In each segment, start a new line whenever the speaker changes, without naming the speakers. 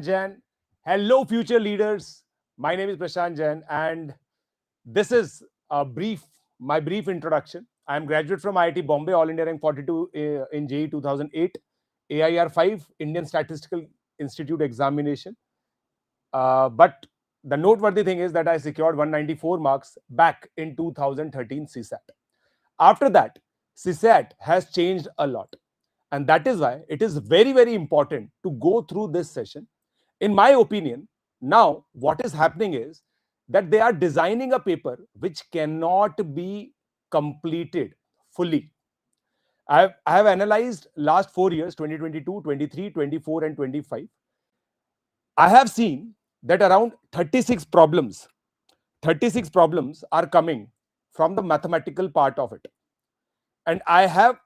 Jain. Hello, future leaders. My name is Prashant Jain, and this is my brief introduction. I am graduate from IIT Bombay, All India rank 42 in JEE 2008, AIR 5, Indian Statistical Institute examination. But the noteworthy thing is that I secured 194 marks back in 2013 CSAT. After that, CSAT has changed a lot. And that is why it is very, very important to go through this session. In my opinion, now what is happening is that they are designing a paper which cannot be completed fully. I have analyzed last 4 years, 2022, 23, 24, and 25. I have seen that around 36 problems are coming from the mathematical part of it. And I have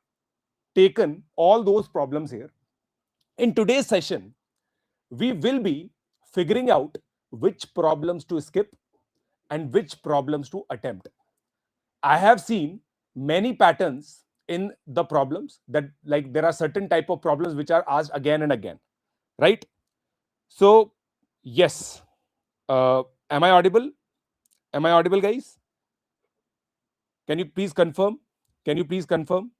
taken all those problems here. In today's session, we will be figuring out which problems to skip and which problems to attempt. I have seen many patterns in the problems that, like, there are certain type of problems which are asked again and again, right? So, yes. Am I audible? Am I audible, guys? Can you please confirm? Can you please confirm?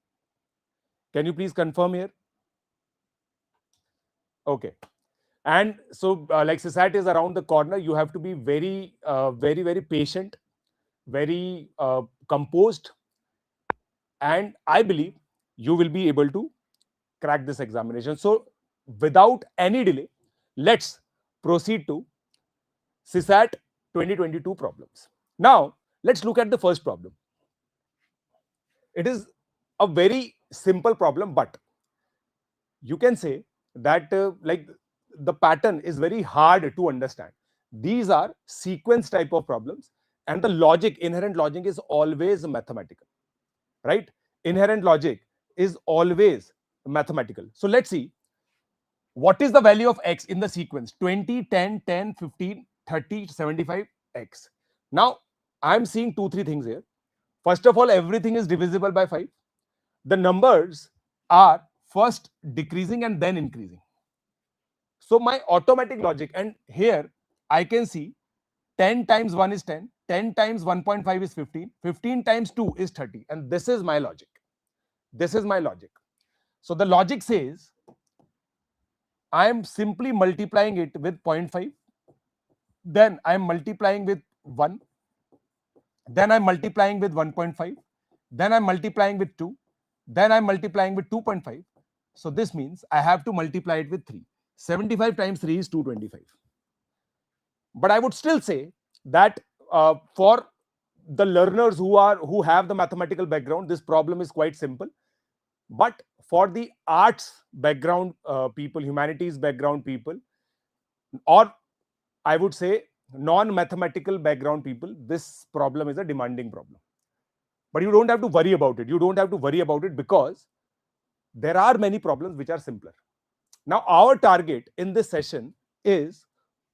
Can you please confirm here? Okay. And so, like CSAT is around the corner, you have to be very, very patient, very composed, and I believe you will be able to crack this examination. So, without any delay, let's proceed to CSAT 2022 problems. Now, let's look at the first problem. It is a very simple problem, but you can say that the pattern is very hard to understand. These are sequence type of problems, and the logic, inherent logic, is always mathematical, right? Inherent logic is always mathematical. So let's see what is the value of x in the sequence 20, 10, 10, 15, 30, 75 x. Now I'm seeing 2-3 things here. First of all, everything is divisible by 5. The numbers are first decreasing and then increasing. So my automatic logic, and here I can see 10 times 1 is 10, 10 times 1.5 is 15, 15 times 2 is 30, and this is my logic. This is my logic. So the logic says I am simply multiplying it with 0.5, then I am multiplying with 1, then I'm multiplying with 1.5, then I'm multiplying with 2, then I'm multiplying with 2.5. So this means I have to multiply it with 3. 75 times 3 is 225. But I would still say that for the learners who have the mathematical background, this problem is quite simple. But for the arts background people, humanities background people, or I would say non-mathematical background people, this problem is a demanding problem. But you don't have to worry about it. You don't have to worry about it because there are many problems which are simpler. Now, our target in this session is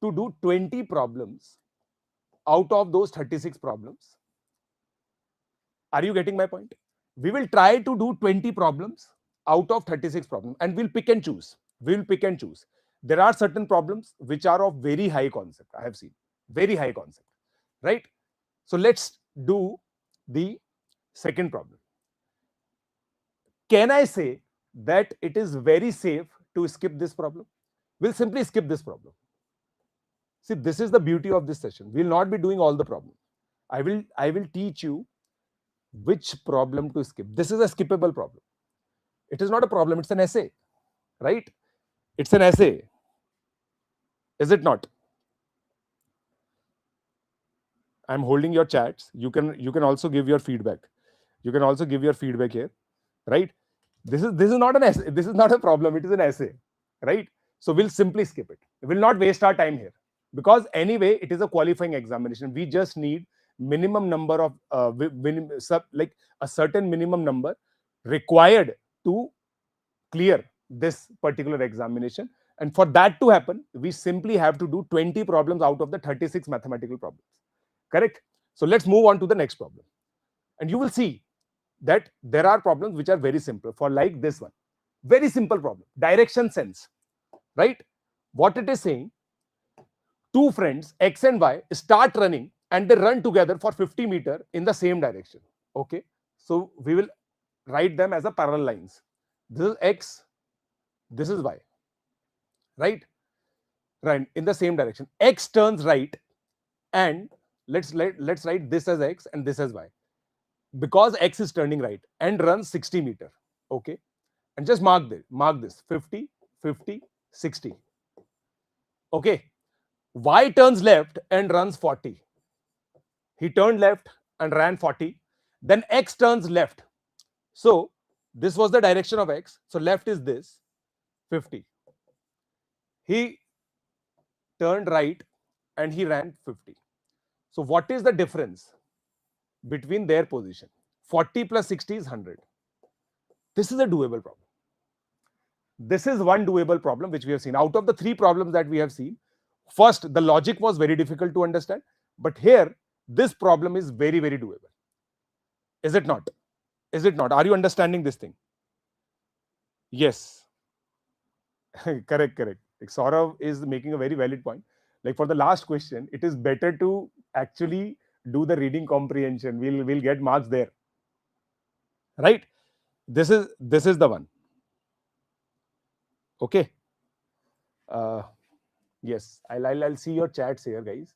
to do 20 problems out of those 36 problems. Are you getting my point? We will try to do 20 problems out of 36 problems, and we'll pick and choose. We'll pick and choose. There are certain problems which are of very high concept. I have seen very high concept, right? So let's do the second problem. Can I say that it is very safe to skip this problem? We'll simply skip this problem. See, this is the beauty of this session. We'll not be doing all the problems. I will teach you which problem to skip. This is a skippable problem. It is not a problem, it's an essay, right? It's an essay. Is it not? I'm holding your chats. You can also give your feedback. You can also give your feedback here, right? This is not an essay. This is not a problem. It is an essay, right? So we'll simply skip it. We'll not waste our time here because anyway, it is a qualifying examination. We just need minimum number of like a certain minimum number required to clear this particular examination. And for that to happen, we simply have to do 20 problems out of the 36 mathematical problems. Correct? So let's move on to the next problem. And you will see that there are problems which are very simple. For like this one, very simple problem, direction sense, right? What it is saying, two friends, X and Y, start running and they run together for 50 meters in the same direction. Okay. So we will write them as a parallel lines. This is X, this is Y, right? Right, in the same direction. X turns right, and let's write this as X and this as Y. Because X is turning right and runs 60 meters. Okay. And just mark this 50, 50, 60. Okay. Y turns left and runs 40. He turned left and ran 40. Then X turns left. So this was the direction of X. So left is this 50. He turned right and he ran 50. So what is the difference between their position? 40 plus 60 is 100. This is a doable problem. This is one doable problem which we have seen. Out of the three problems that we have seen, first, the logic was very difficult to understand. But here, this problem is very, very doable. Is it not? Is it not? Are you understanding this thing? Yes. Correct. Like Saurav is making a very valid point. Like for the last question, it is better to actually do the reading comprehension. We'll get marks there. Right? This is the one. Okay. Yes, I'll see your chats here, guys.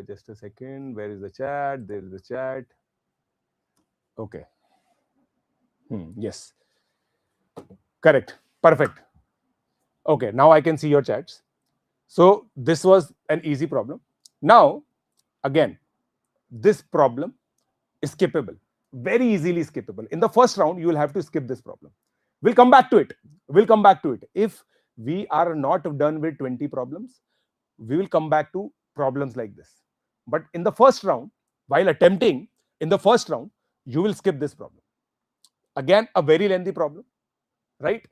Just a second. Where is the chat? There is the chat. Okay. Yes. Correct. Perfect. Okay. Now I can see your chats. So this was an easy problem. Now, again, this problem is skippable. Very easily skippable. In the first round, you will have to skip this problem. We'll come back to it. If we are not done with 20 problems, we will come back to problems like this. But in the first round, while attempting in the first round, you will skip this problem. Again, a very lengthy problem, right?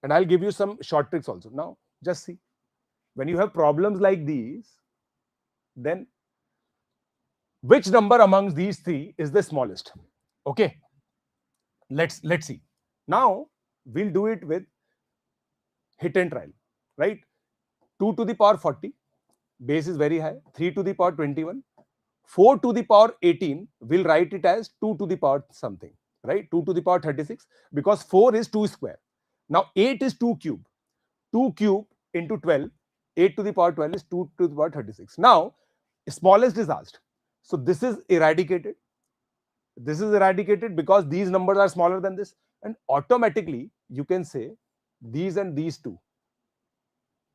And I'll give you some short tricks also. Now, just see. When you have problems like these, then which number amongst these three is the smallest? Okay. Let's see. Now, we'll do it with hit and trial, right? 2 to the power 40, base is very high. 3 to the power 21, 4 to the power 18, we'll write it as 2 to the power something, right? 2 to the power 36, because 4 is 2 square. Now 8 is 2 cube. 2 cube into 12, 8 to the power 12 is 2 to the power 36. Now, smallest is asked. So this is eradicated. This is eradicated because these numbers are smaller than this. And automatically, you can say these and these two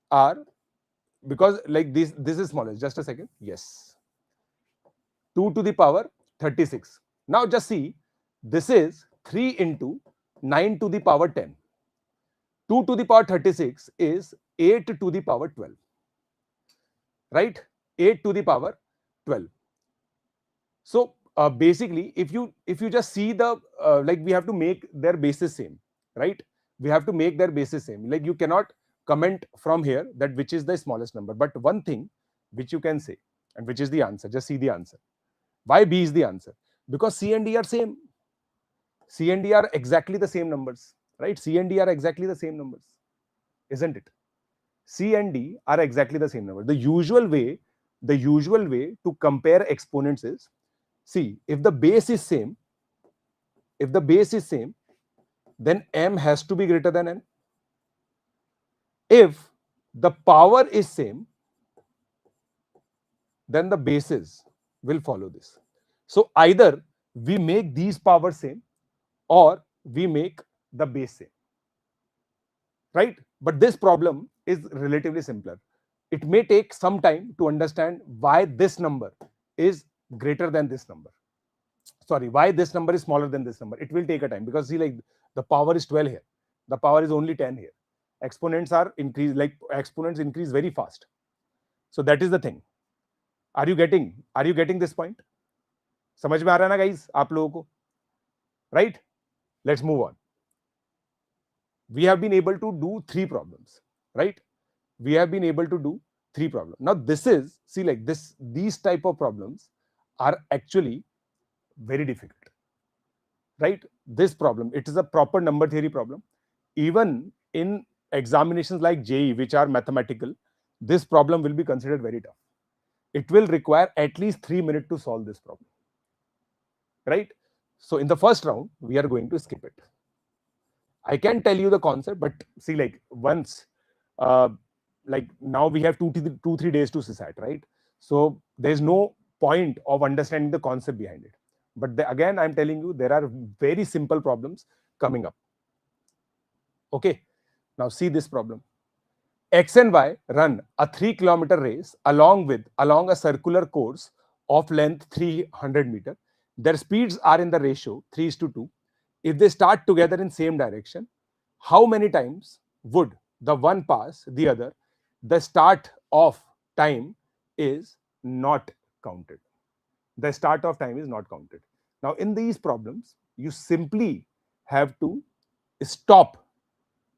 are, because like this is smallest. Just a second. Yes. 2 to the power 36. Now just see, this is 3 into 9 to the power 10. 2 to the power 36 is 8 to the power 12. Right? 8 to the power 12. So basically, if you just see the like, we have to make their bases same, right? We have to make their bases same. Like, you cannot comment from here that which is the smallest number. But one thing which you can say, and which is the answer, just see the answer. Why B is the answer? Because C and D are same. C and D are exactly the same numbers, right? C and D are exactly the same numbers, isn't it? C and D are exactly the same number. The usual way to compare exponents is, see, if the base is same, then M has to be greater than N. If the power is same, then the bases will follow this. So either we make these powers same or we make the base same, right? But this problem is relatively simpler. It may take some time to understand why this number is greater than this number. Sorry, why this number is smaller than this number. It will take a time, because see, like, the power is 12 here. The power is only 10 here. Exponents are increased, like exponents increase very fast. So that is the thing. Are you getting this point? समझ में आ रहा है ना guys आप लोगों को? Right? Let's move on. We have been able to do 3 problems, right? We have been able to do 3 problems. Now this is, see, like this, these type of problems are actually very difficult, right? This problem, it is a proper number theory problem. Even in examinations like JEE, which are mathematical, this problem will be considered very tough. It will require at least 3 minutes to solve this problem, right? So in the first round, we are going to skip it. I can tell you the concept, but see, like once, like now we have 3 days to CSAT, right? So there's no point of understanding the concept behind it. But again, I'm telling you, there are very simple problems coming up. Okay, now see this problem. X and Y run a 3-kilometer race along a circular course of length 300 meter. Their speeds are in the ratio 3:2. If they start together in same direction, how many times would the one pass the other? The start of time is not counted. The start of time is not counted. Now, in these problems, you simply have to stop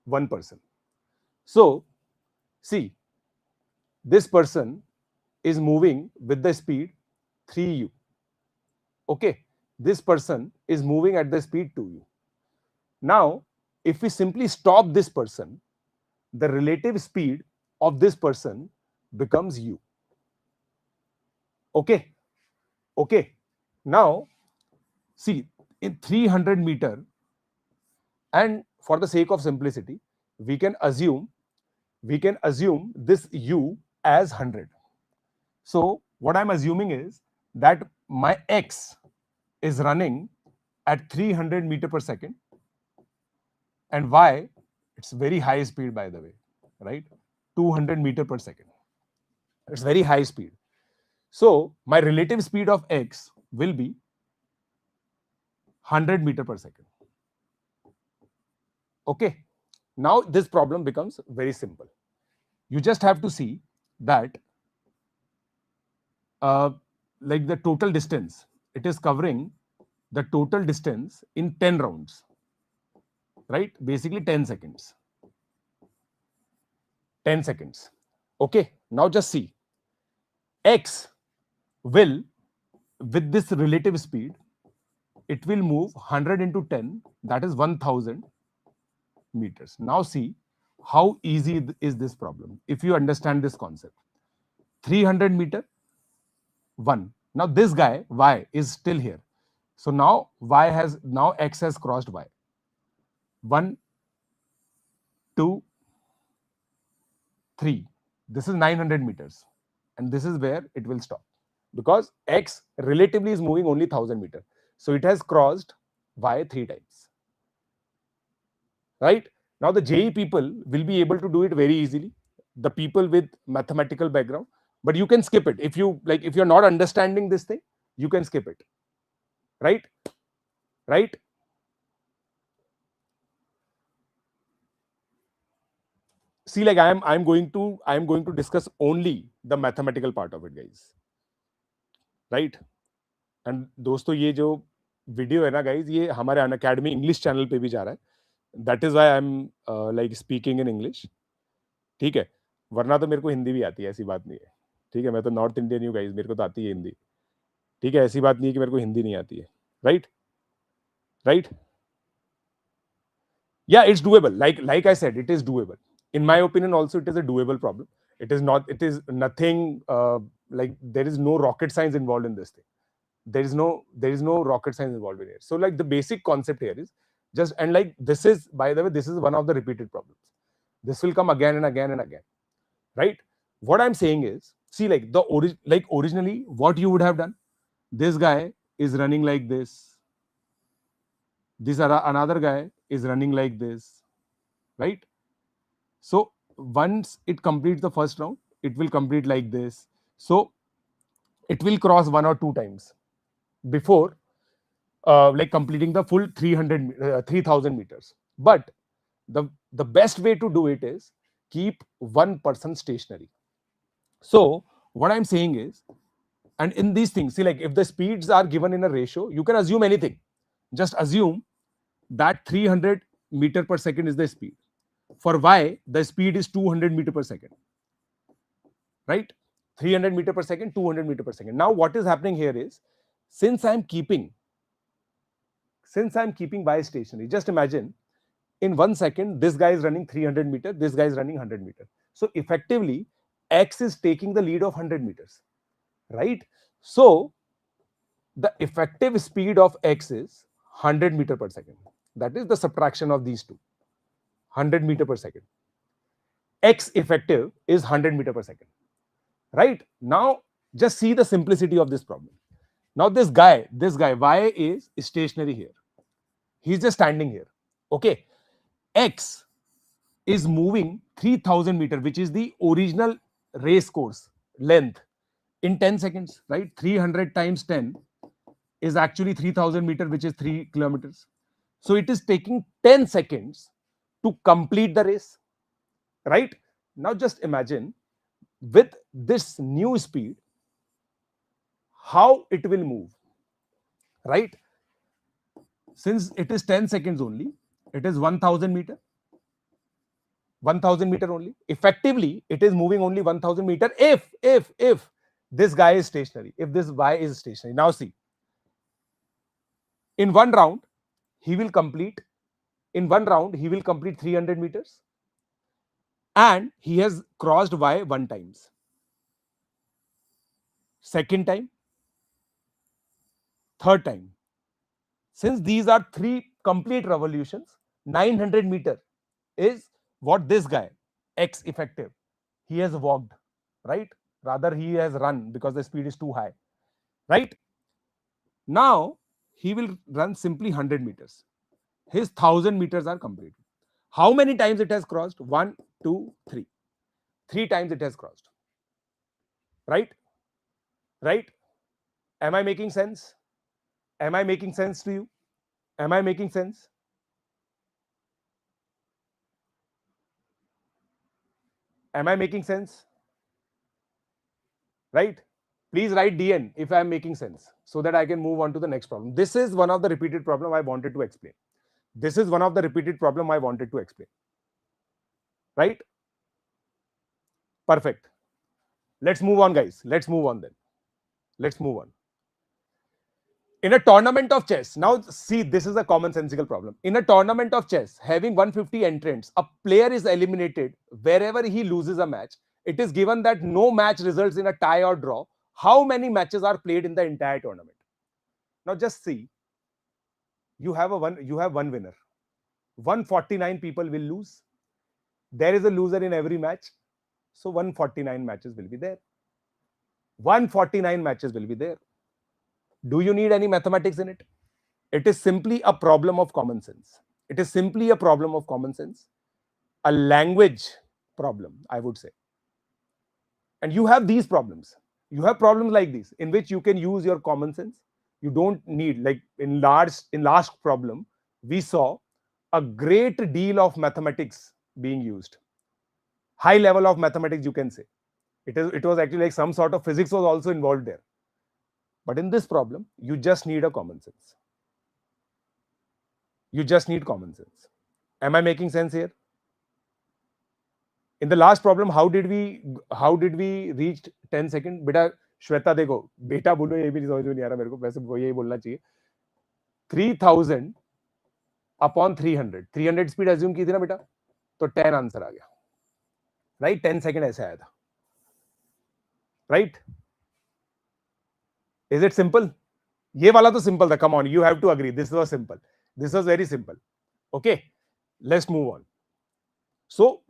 one person. So, see, this person is moving with the speed 3u. Okay, this person is moving at the speed 2u. Now, if we simply stop this person, the relative speed of this person becomes u. Okay, okay. Now, see, in 300 meter, and for the sake of simplicity, we can assume this u as 100. So what I'm assuming is that my x is running at 300 meter per second, and y, it's very high speed, by the way, right? 200 meter per second. It's very high speed. So my relative speed of x will be 100 meter per second. Okay. Now this problem becomes very simple. You just have to see that like the total distance, it is covering the total distance in 10 rounds, right? Basically 10 seconds. 10 seconds. Okay. Now just see. X will, with this relative speed, it will move 100 into 10, that is 1000 meters. Now see how easy is this problem if you understand this concept. 300 meter, 1. Now this guy, y, is still here. So now x has crossed y. 1, 2, 3. This is 900 meters. And this is where it will stop. Because x relatively is moving only 1000 meters. So it has crossed y 3 times. Right? Now the JEE people will be able to do it very easily. The people with mathematical background. But you can skip it. If you're not understanding this thing, you can skip it. Right? Right? See, like I'm going to discuss only the mathematical part of it, guys. Right? And दोस्तों ये जो video है ना guys, ये हमारे Unacademy English channel पे भी जा रहा है. That is why I am like speaking in English. ठीक है, वरना तो मेरे को हिंदी भी आती है, ऐसी बात नहीं है. ठीक है, मैं तो नॉर्थ इंडियन हूँ गाइज, मेरे को तो आती है हिंदी. ठीक है, ऐसी बात नहीं है कि मेरे को हिंदी नहीं आती है. राइट राइट या it's doable. Like I said, it is doable. In my opinion also, it is a doable problem. It is nothing like there is no rocket science involved in this thing. There is no rocket science involved in it. So like the basic concept here is just, and like this is, by the way, this is one of the repeated problems. This will come again and again and again, right? What I'm saying is, see, like originally what you would have done, this guy is running like this. Another guy is running like this, right? So once it completes the first round, it will complete like this. So it will cross 1 or 2 times before like completing the full 3000 meters. But the best way to do it is keep one person stationary. So what I'm saying is, and in these things, see, like if the speeds are given in a ratio, you can assume anything. Just assume that 300 meter per second is the speed. For y, the speed is 200 meter per second, right? 300 meter per second, 200 meter per second. Now what is happening here is, since I'm keeping y stationary, just imagine in 1 second, this guy is running 300 meters, this guy is running 100 meters. So effectively, X is taking the lead of 100 meters, right? So the effective speed of X is 100 meter per second. That is the subtraction of these two, 100 meter per second. X effective is 100 meter per second, right? Now, just see the simplicity of this problem. Now, this guy, Y is stationary here. He's just standing here. Okay. X is moving 3000 meter, which is the original race course length, in 10 seconds, right? 300 times 10 is actually 3000 meter, which is 3 kilometers. So it is taking 10 seconds to complete the race, right? Now just imagine with this new speed, how it will move, right? Since it is 10 seconds only, it is 1000 meter. 1000 meter only. Effectively, it is moving only 1000 meter if this guy is stationary, if this Y is stationary. Now see, in one round, he will complete 300 meters, and he has crossed Y one times. Second time, third time. Since these are 3 complete revolutions, 900 meter is what this guy, X effective, he has walked, right? Rather, he has run because the speed is too high, right? Now, he will run simply 100 meters. His 1000 meters are completed. How many times it has crossed? 1, 2, 3. 3 times it has crossed, right? Right? Am I making sense? Am I making sense to you? Am I making sense? Am I making sense? Right? Please write DN if I am making sense so that I can move on to the next problem. This is one of the repeated problem I wanted to explain. This is one of the repeated problem I wanted to explain. Right? Perfect. Let's move on, guys. Let's move on then. Let's move on. In a tournament of chess, now see, this is a commonsensical problem. In a tournament of chess, having 150 entrants, a player is eliminated wherever he loses a match. It is given that no match results in a tie or draw. How many matches are played in the entire tournament? Now just see, you have one winner. 149 people will lose. There is a loser in every match. So 149 matches will be there. 149 matches will be there. Do you need any mathematics in it? It is simply a problem of common sense. It is simply a problem of common sense. A language problem, I would say. And you have these problems. You have problems like these in which you can use your common sense. You don't need, like in last problem, we saw a great deal of mathematics being used. High level of mathematics, you can say. It was actually like some sort of physics was also involved there. But in this problem, you just need a common sense. You just need common sense. Am I making sense here? In the last problem, how did we reach 10 seconds? Beta Shweta देखो, बेटा बोलो ये भी समझ में नहीं आ रहा मेरे को, वैसे वो यही बोलना चाहिए. 3000 upon 300. 300 स्पीड अज्यूम की थी ना बेटा, तो 10 आंसर आ गया, राइट? 10 सेकंड ऐसे आया था, राइट? Is it simple? ये वाला तो सिंपल था. Come on, you have to agree. This was simple. This was very simple. Okay, let's move on. So,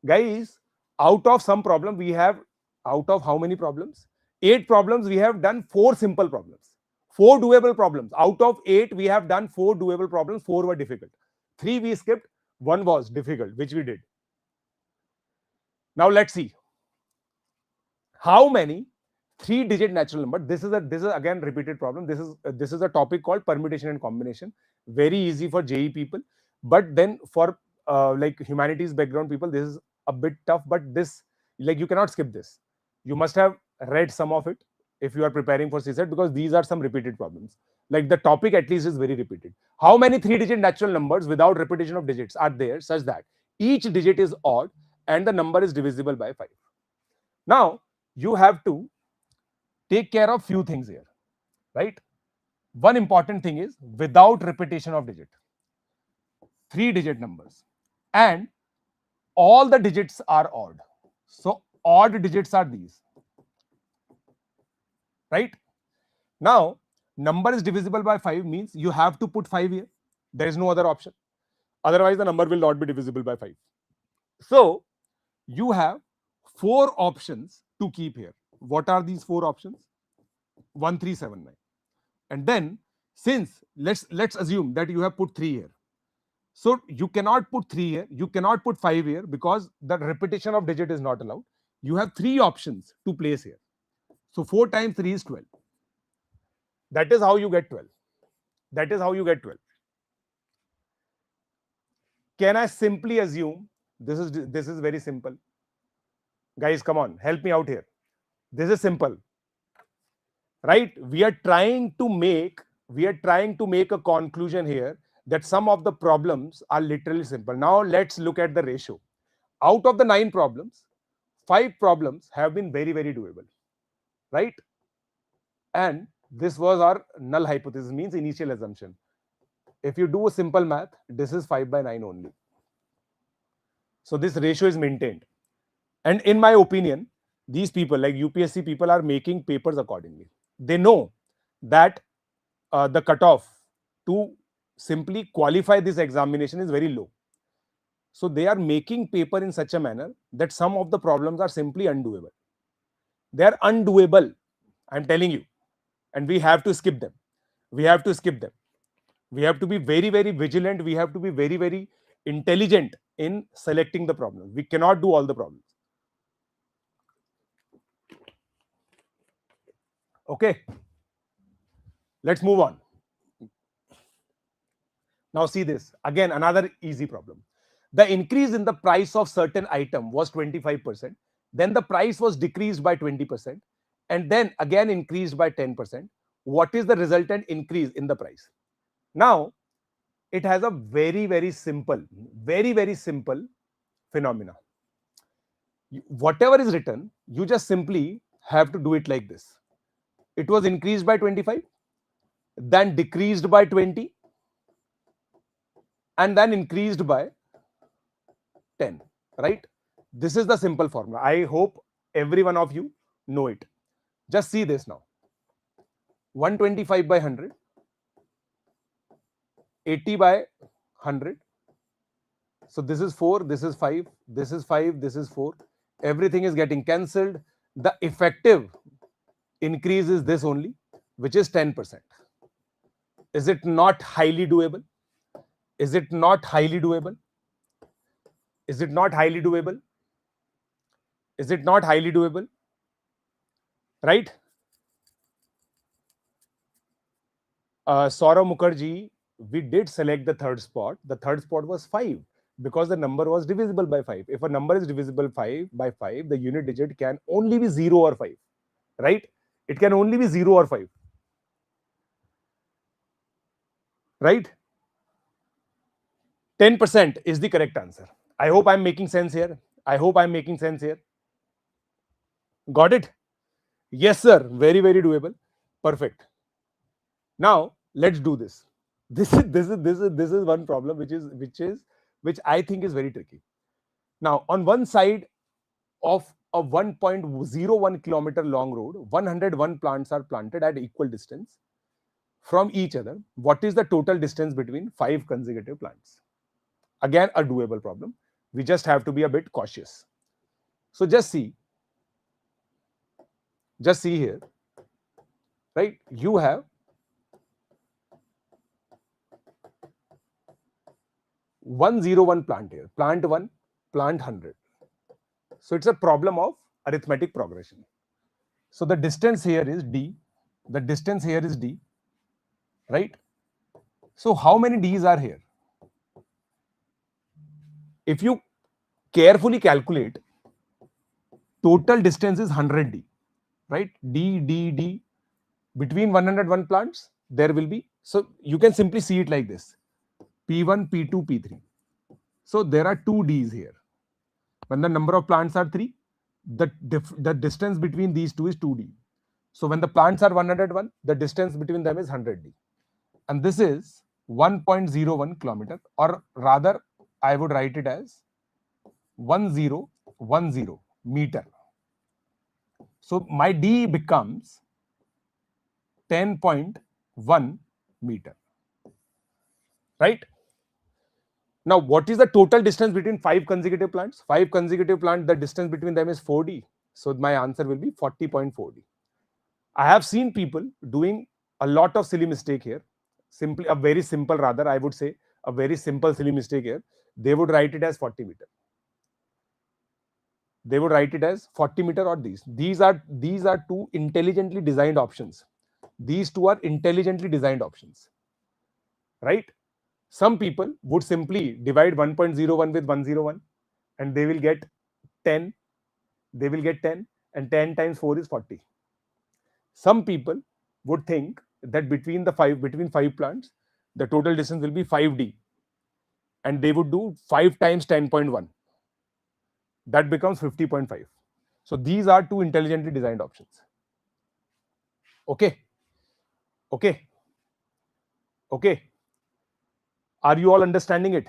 guys, out of some problem we have, out of how many problems? 8 problems. We have done 4 simple problems, 4 doable problems. Out of 8, we have done 4 doable problems. 4 were difficult. 3 we skipped. 1 was difficult, which we did. Now let's see how many 3-digit natural number. This is again repeated problem. This is a topic called permutation and combination. Very easy for JEE people, but then for like humanities background people, this is a bit tough. But this, like, you cannot skip this. You must have read some of it if you are preparing for CSAT, because these are some repeated problems. Like the topic at least is very repeated. How many 3-digit natural numbers without repetition of digits are there such that each digit is odd and the number is divisible by 5? Now you have to take care of few things here, right? One important thing is without repetition of digit. 3-digit numbers, and all the digits are odd. So odd digits are these, right? Now, number is divisible by 5 means you have to put 5 here. There is no other option. Otherwise, the number will not be divisible by 5. So you have 4 options to keep here. What are these 4 options? 1, 3, 7, 9. And then, since let's assume that you have put 3 here. So you cannot put 3 here, you cannot put 5 here, because the repetition of digit is not allowed. You have 3 options to place here. So 4 times 3 is 12. That is how you get 12. That is how you get 12. Can I simply assume this is very simple? Guys, come on, help me out here. This is simple, right? We are trying to make a conclusion here that some of the problems are literally simple. Now let's look at the ratio. Out of the 9 problems, 5 problems have been very, very doable, right? And this was our null hypothesis, means initial assumption. If you do a simple math, this is 5 by 9 only. So this ratio is maintained. And in my opinion, these people, like UPSC people, are making papers accordingly. They know that the cutoff to simply qualify this examination is very low. So they are making paper in such a manner that some of the problems are simply undoable. They are undoable, I'm telling you. And we have to skip them. We have to skip them. We have to be very, very vigilant. We have to be very, very intelligent in selecting the problems. We cannot do all the problems. Okay. Let's move on. Now see this. Again, another easy problem. The increase in the price of certain item was 25%. Then the price was decreased by 20%. And then again increased by 10%. What is the resultant increase in the price? Now, it has a very, very simple phenomena. Whatever is written, you just simply have to do it like this. It was increased by 25, then decreased by 20, and then increased by 10, right? This is the simple formula. I hope every one of you know it. Just see this now. 125 by 100, 80 by 100. So this is 4, this is 5, this is 5, this is 4. Everything is getting cancelled. The effective increase is this only, which is 10%. Is it not highly doable? Is it not highly doable? Is it not highly doable? Is it not highly doable? Right? Saurav Mukherjee, we did select the third spot. The third spot was 5 because the number was divisible by 5. If a number is divisible by 5, the unit digit can only be 0 or 5, right? It can only be 0 or 5, right? 10% is the correct answer. I hope I'm making sense here. I hope I'm making sense here. Got it? Yes, sir. Very, very doable. Perfect. Now let's do this. This is one problem which I think is very tricky. Now, on one side of a 1.01 kilometer long road, 101 plants are planted at equal distance from each other. What is the total distance between 5 consecutive plants? Again, a doable problem. We just have to be a bit cautious. So just see here, right? You have 101 plant here, plant 1, plant 100. So it's a problem of arithmetic progression. So the distance here is D, the distance here is D, right? So how many D's are here? If you carefully calculate, total distance is 100D, right? D. Between 101 plants, there will be, so you can simply see it like this. P1, P2, P3. So there are 2 D's here. When the number of plants are 3, the distance between these 2 is 2D. So when the plants are 101, the distance between them is 100D. And this is 1.01 kilometer, or rather I would write it as 1010 meter. So my D becomes 10.1 meter, right? Now, what is the total distance between 5 consecutive plants? 5 consecutive plants, the distance between them is 4D. So my answer will be 40.4D. I have seen people doing a lot of silly mistake here. Simply a very simple, rather, I would say a very simple silly mistake here. They would write it as 40 meter. They would write it as 40 meter or these. These are two intelligently designed options. These two are intelligently designed options, right? Some people would simply divide 1.01 with 101 and they will get 10. They will get 10, and 10 times 4 is 40. Some people would think that between 5 plants, the total distance will be 5D, and they would do 5 times 10.1. That becomes 50.5. So these are two intelligently designed options. Okay. Okay. Okay. Are you all understanding it?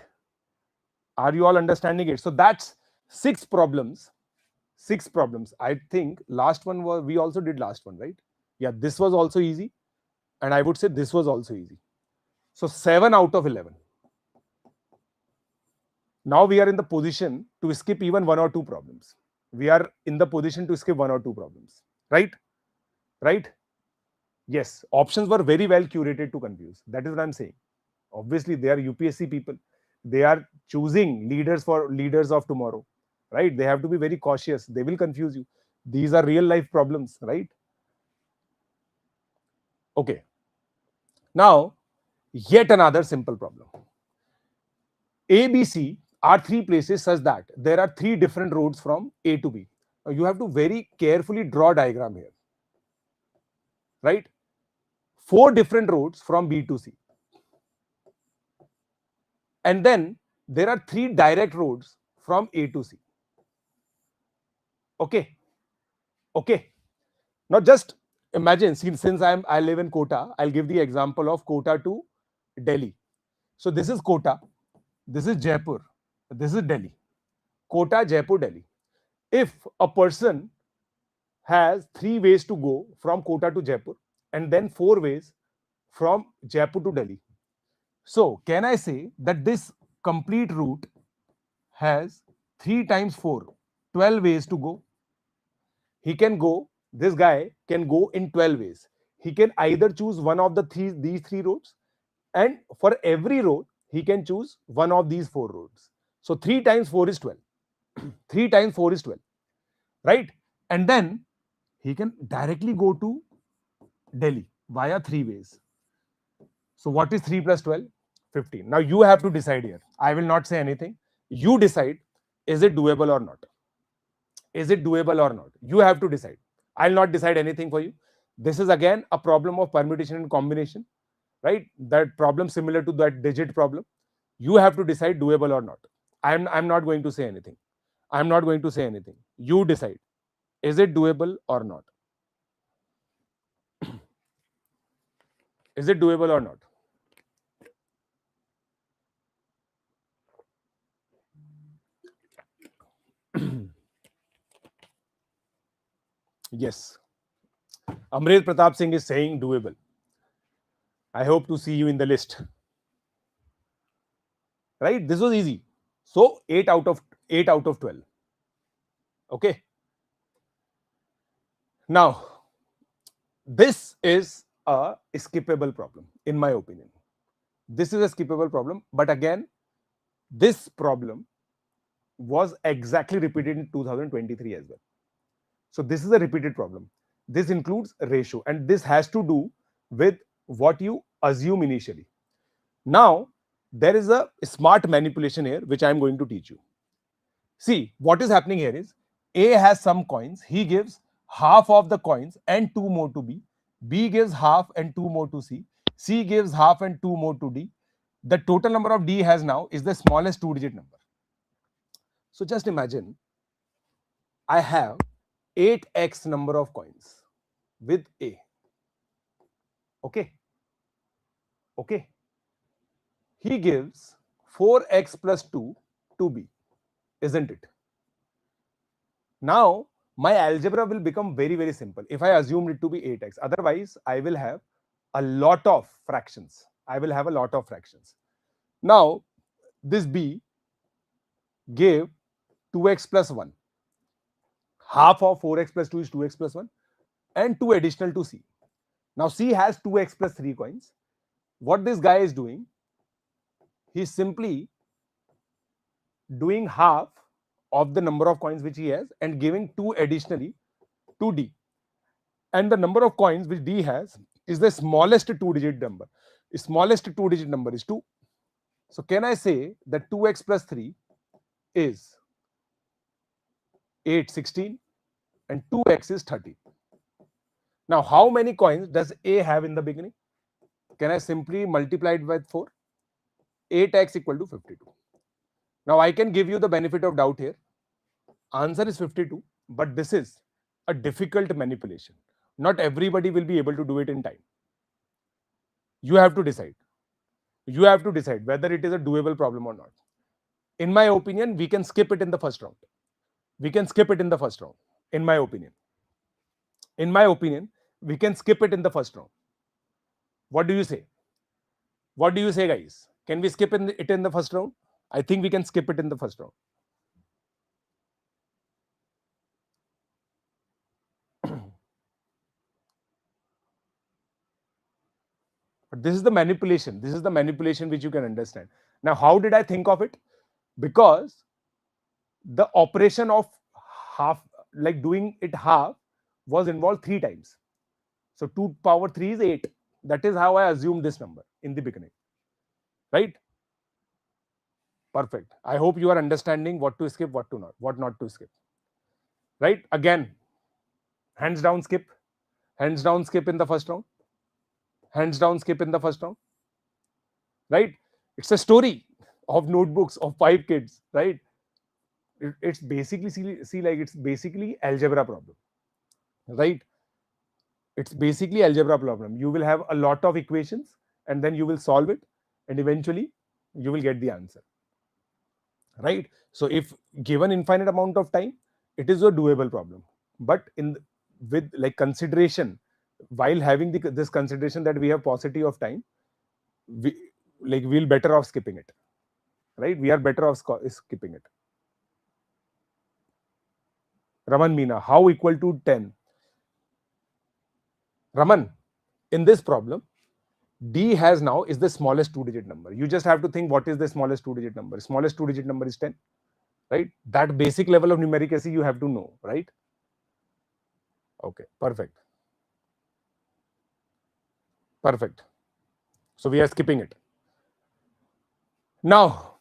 Are you all understanding it? So that's 6 problems. 6 problems. I think last one was, we also did last one, right? Yeah, this was also easy. And I would say this was also easy. So 7 out of 11. Now we are in the position to skip even 1 or 2 problems. We are in the position to skip 1 or 2 problems, right? Right? Yes, options were very well curated to confuse. That is what I'm saying. Obviously, they are UPSC people. They are choosing leaders for leaders of tomorrow, right? They have to be very cautious. They will confuse you. These are real life problems, right? Okay. Now, yet another simple problem. A, B, C are 3 places such that there are 3 different roads from A to B. Now, you have to very carefully draw a diagram here, right? 4 different roads from B to C. And then there are 3 direct roads from A to C. Okay. Okay. Now just imagine, since I live in Kota, I'll give the example of Kota to Delhi. So this is Kota, this is Jaipur, this is Delhi. Kota, Jaipur, Delhi. If a person has 3 ways to go from Kota to Jaipur and then 4 ways from Jaipur to Delhi. So can I say that this complete route has 3 times 4, 12 ways to go? He can go, this guy can go in 12 ways. He can either choose one of these 3 roads, and for every road, he can choose one of these 4 roads. So 3 times 4 is 12. 3 times 4 is 12, right? And then he can directly go to Delhi via 3 ways. So what is 3 plus 12? 15. Now you have to decide here. I will not say anything. You decide, is it doable or not? Is it doable or not? You have to decide. I'll not decide anything for you. This is again a problem of permutation and combination, right? That problem similar to that digit problem. You have to decide doable or not. I'm not going to say anything. I'm not going to say anything. You decide. Is it doable or not? Is it doable or not? Yes. Amrit Pratap Singh is saying doable. I hope to see you in the list. Right? This was easy. So 8 out of 12. Okay. Now, this is a skippable problem, in my opinion. This is a skippable problem, but again, this problem was exactly repeated in 2023 as well. So this is a repeated problem. This includes ratio, and this has to do with what you assume initially. Now, there is a smart manipulation here, which I'm going to teach you. See, what is happening here is A has some coins. He gives half of the coins and 2 more to B. B gives half and 2 more to C. C gives half and 2 more to D. The total number of D has now is the smallest 2-digit number. So just imagine I have 8x number of coins with A. Okay. Okay. he gives 4x plus 2 to b, isn't it? Now, my algebra will become very, very simple if I assume it to be 8x. Otherwise, I will have a lot of fractions. Now, this b gave 2x plus 1. Half of 4x plus 2 is 2x plus 1 and 2 additional to c. Now, c has 2x plus 3 coins. What this guy is doing, he's simply doing half of the number of coins which he has and giving 2 additionally to d. And the number of coins which d has is the smallest two-digit number. The smallest two-digit number is 2. So can I say that 2x plus 3 is 8, 16 and 2x is 30. Now, how many coins does A have in the beginning? Can I simply multiply it by 4? 8x equal to 52. Now, I can give you the benefit of doubt here. Answer is 52, but this is a difficult manipulation. Not everybody will be able to do it in time. You have to decide. You have to decide whether it is a doable problem or not. In my opinion, we can skip it in the first round. In my opinion, we can skip it in the first round. What do you say? Guys? Can we skip it in the first round? I think we can skip it in the first round. But this is the manipulation. Which you can understand. Now, how did I think of it? Because the operation of half, like doing it half, was involved 3 times. So 2 power 3 is 8. That is how I assumed this number in the beginning. Right? Perfect. I hope you are understanding what to skip, what not to skip. Right? Again, hands down skip in the first round. Right? It's a story of notebooks of 5 kids, right? It's basically, it's basically algebra problem, right? It's basically algebra problem. You will have a lot of equations and then you will solve it and eventually you will get the answer, right? So if given infinite amount of time, it is a doable problem. But with like consideration, while having this consideration that we have paucity of time, we'll better off skipping it, right? We are better off skipping it. Raman Meena, how equal to 10? Raman, in this problem, D has now is the smallest two-digit number. You just have to think what is the smallest two-digit number. Smallest two-digit number is 10, right? That basic level of numeric you have to know, right? Okay, perfect. So we are skipping it. Now,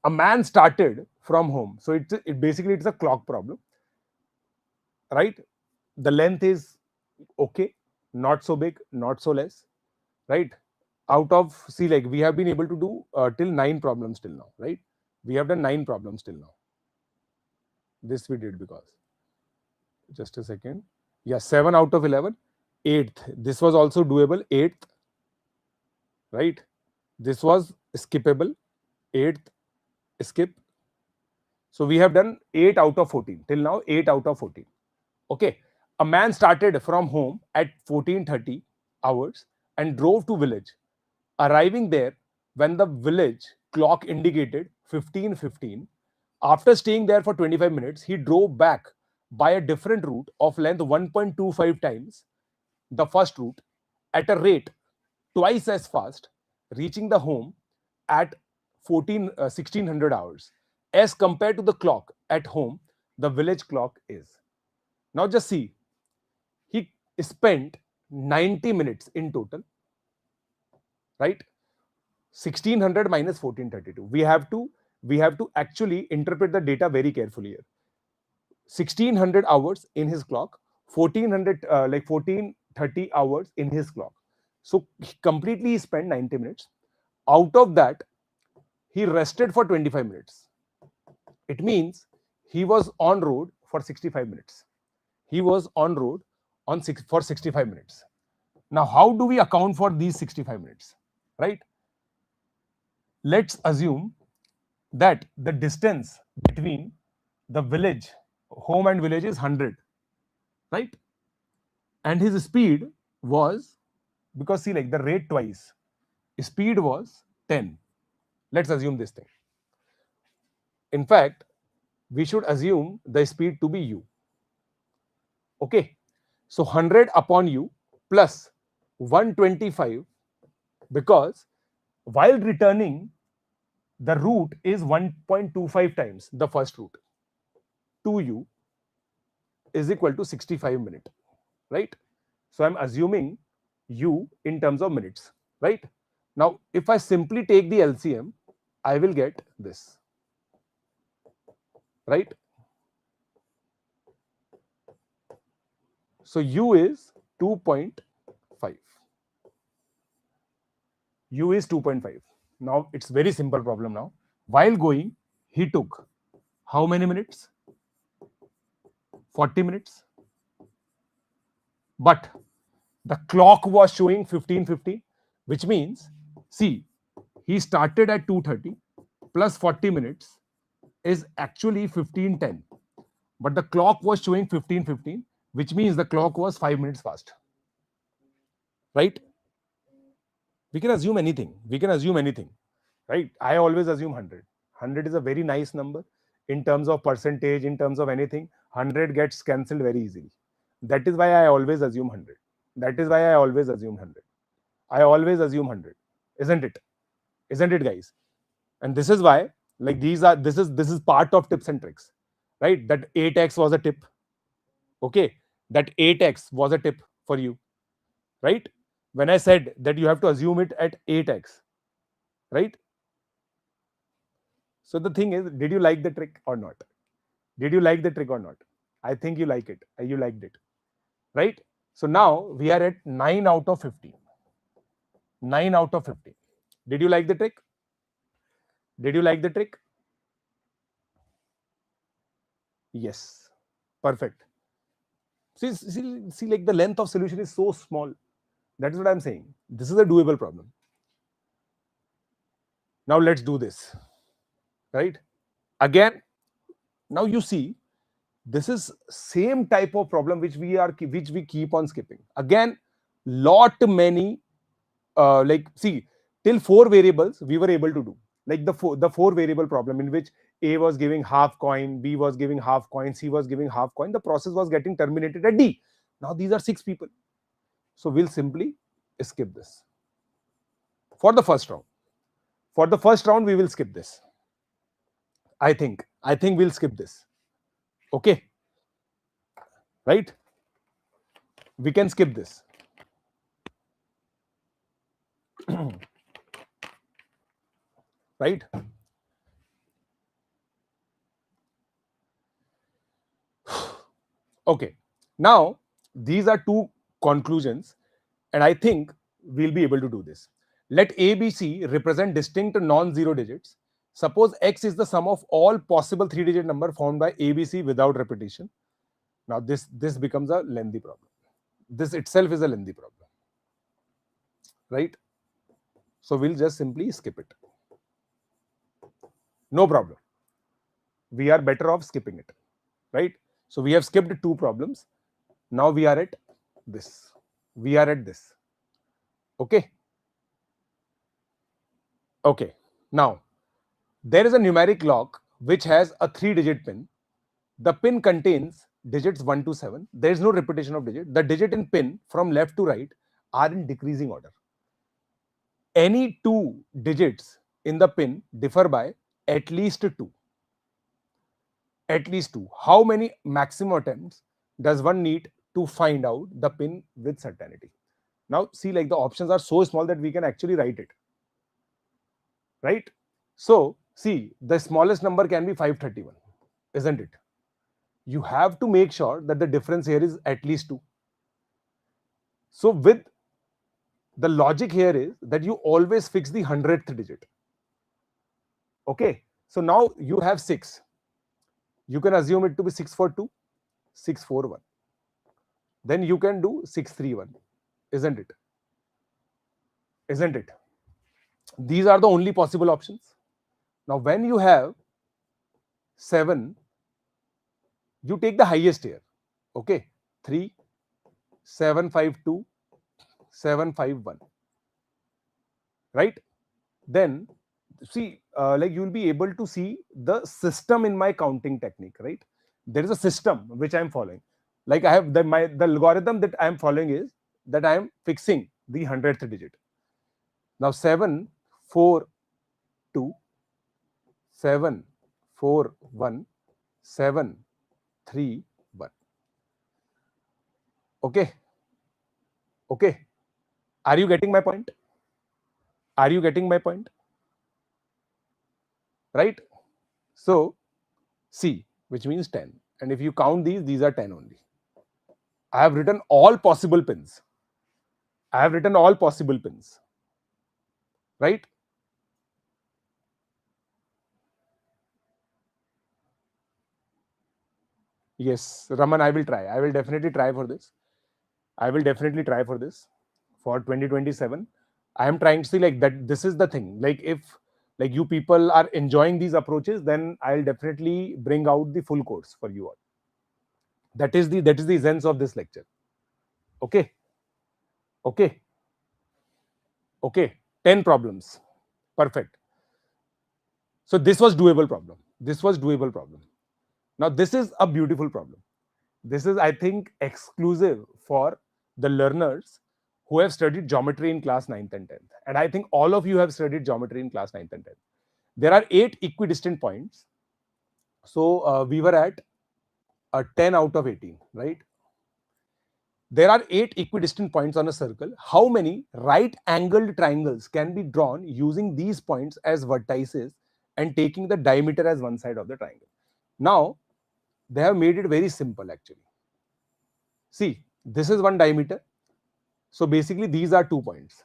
a man started from home. So basically it's a clock problem, right? The length is okay, not so big, not so less, right? Out of, we have been able to do till 9 problems till now, right? We have done 9 problems till now. This we did because, just a second. Yeah, 7 out of 11. 8th, this was also doable. 8th, right? This was skippable. 8th, skip. So we have done 8 out of 14 till now. 8 out of 14. Okay. A man started from home at 14:30 hours and drove to village, arriving there when the village clock indicated 15:15. After staying there for 25 minutes, he drove back by a different route of length 1.25 times the first route at a rate twice as fast, reaching the home at 1600 hours as compared to the clock at home. The village clock is. Now just see, he spent 90 minutes in total, right? 1600 minus 1432. We have to actually interpret the data very carefully here. 1600 hours in his clock, 1430 hours in his clock. So completely he spent 90 minutes. Out of that, he rested for 25 minutes. It means he was on road for 65 minutes. For 65 minutes. Now, how do we account for these 65 minutes, right? let's assume that the distance between the village, home and village is 100, right? And his speed was, because see, like the rate twice, speed was 10. Let's assume this thing. In fact, we should assume the speed to be u. Okay. So 100 upon u plus 125, because while returning, the route is 1.25 times the first route. 2u is equal to 65 minutes, right? So I'm assuming u in terms of minutes, right? Now, if I simply take the LCM, I will get this, right? So u is 2.5. U is 2.5. Now, it's very simple problem now. While going, he took how many minutes? 40 minutes. But the clock was showing 15:50, which means, see, he started at 2:30 plus 40 minutes is actually 15:10. But the clock was showing 15:15, which means the clock was 5 minutes fast. Right? We can assume anything. We can assume anything. Right? I always assume 100. 100 is a very nice number in terms of percentage, in terms of anything. 100 gets cancelled very easily. That is why I always assume 100. That is why I always assume 100. I always assume 100. Isn't it? Isn't it, guys? And this is why, like, this is part of tips and tricks, right? That 8x was a tip. Okay, that 8x was a tip for you, right? When I said that you have to assume it at 8x, right? So the thing is, did you like the trick or not? Did you like the trick or not? I think you like it. You liked it, right? So now we are at 9 out of 15. 9 out of 15. Did you like the trick? Did you like the trick? Yes. Perfect. See, like the length of solution is so small. That is what I'm saying. This is a doable problem. Now let's do this, right? Again, now you see, this is same type of problem which we keep on skipping. Again, lot many, like, see, till 4 variables we were able to do, like the four variable problem in which A was giving half coin, B was giving half coin, C was giving half coin. The process was getting terminated at D. Now these are 6 people. So we'll simply skip this for the first round. For the first round, we will skip this. I think we'll skip this. Okay. Right? We can skip this. Right? Okay. Now, these are 2 conclusions, and I think we'll be able to do this. Let A, B, C represent distinct non-zero digits. Suppose X is the sum of all possible 3-digit number formed by A, B, C without repetition. Now, this becomes a lengthy problem. This itself is a lengthy problem. Right? So we'll just simply skip it. No problem. We are better off skipping it. Right? So we have skipped 2 problems. Now we are at this. We are at this. Okay. Okay. Now, there is a numeric lock which has a 3-digit pin. The pin contains digits 1 to 7. There is no repetition of digit. The digit in pin from left to right are in decreasing order. Any 2 digits in the pin differ by at least 2. At least 2. How many maximum attempts does one need to find out the pin with certainty? Now, see, like the options are so small that we can actually write it. Right? So, see, the smallest number can be 531, isn't it? You have to make sure that the difference here is at least 2. So, with the logic here is that you always fix the 100th digit. Okay. So, now you have 6. You can assume it to be 642, 641. Then you can do 631, isn't it? Isn't it? These are the only possible options. Now, when you have 7, you take the highest here. Okay, 3, 7, 5, 2, 7, 5, 1. Right? Then see, like you will be able to see the system in my counting technique. Right? There is a system which I am following. Like I have the algorithm that I am following is that I am fixing the 100th digit. Now 7, 4, 2, 7, 4, 1, 7, 3, 1. Okay. Okay. Are you getting my point? Are you getting my point? Right? So C, which means 10. And if you count these are 10 only. I have written all possible pins. I have written all possible pins. Right? Yes, Raman, I will try. I will definitely try for this. I will definitely try for this for 2027. I am trying to see like that. This is the thing. Like if like you people are enjoying these approaches, then I'll definitely bring out the full course for you all. That is the sense of this lecture. Okay. Okay. Okay. 10 problems. Perfect. So this was doable problem. This was doable problem. Now this is a beautiful problem. This is, I think, exclusive for the learners who have studied geometry in class 9th and 10th. And I think all of you have studied geometry in class 9th and 10th. There are 8 equidistant points. So we were at a 10 out of 18, right? There are 8 equidistant points on a circle. How many right angled triangles can be drawn using these points as vertices and taking the diameter as one side of the triangle? Now, they have made it very simple actually. See, this is one diameter. So basically, these are 2 points.